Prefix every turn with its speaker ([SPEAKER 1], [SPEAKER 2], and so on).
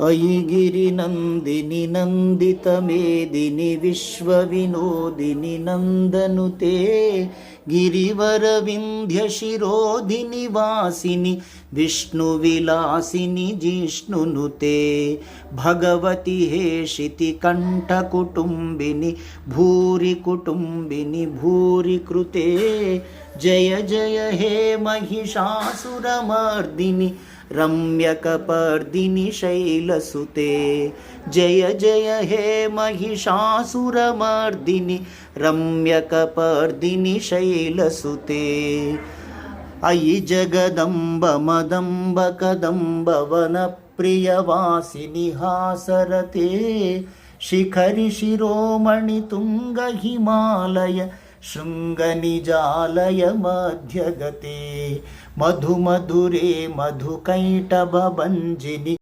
[SPEAKER 1] अयि गिरिनन्दिनि नन्दितमेदिनि विश्वविनोदिनि नन्दनुते गिरिवरविन्ध्यशिरोधिनि वासिनि विष्णुविलासिनि जिष्णुनुते भगवति हेशिति कण्ठकुटुम्बिनि भूरि कुटुम्बिनि भूरि कृते जय जय हे महिषासुरमर्दिनि रम्यकपर्दिनि शैलसुते जय जय हे महिषासुरमर्दिनि रम्यकपर्दिनि शैलसुते अयि जगदम्ब मदम्ब कदम्ब वनप्रियवासिनि हासरते शिखरि शिरोमणि तुंग हिमालय शृङ्गनिजालय मध्यगते मधुमधुरे मधुकैटभभञ्जिनि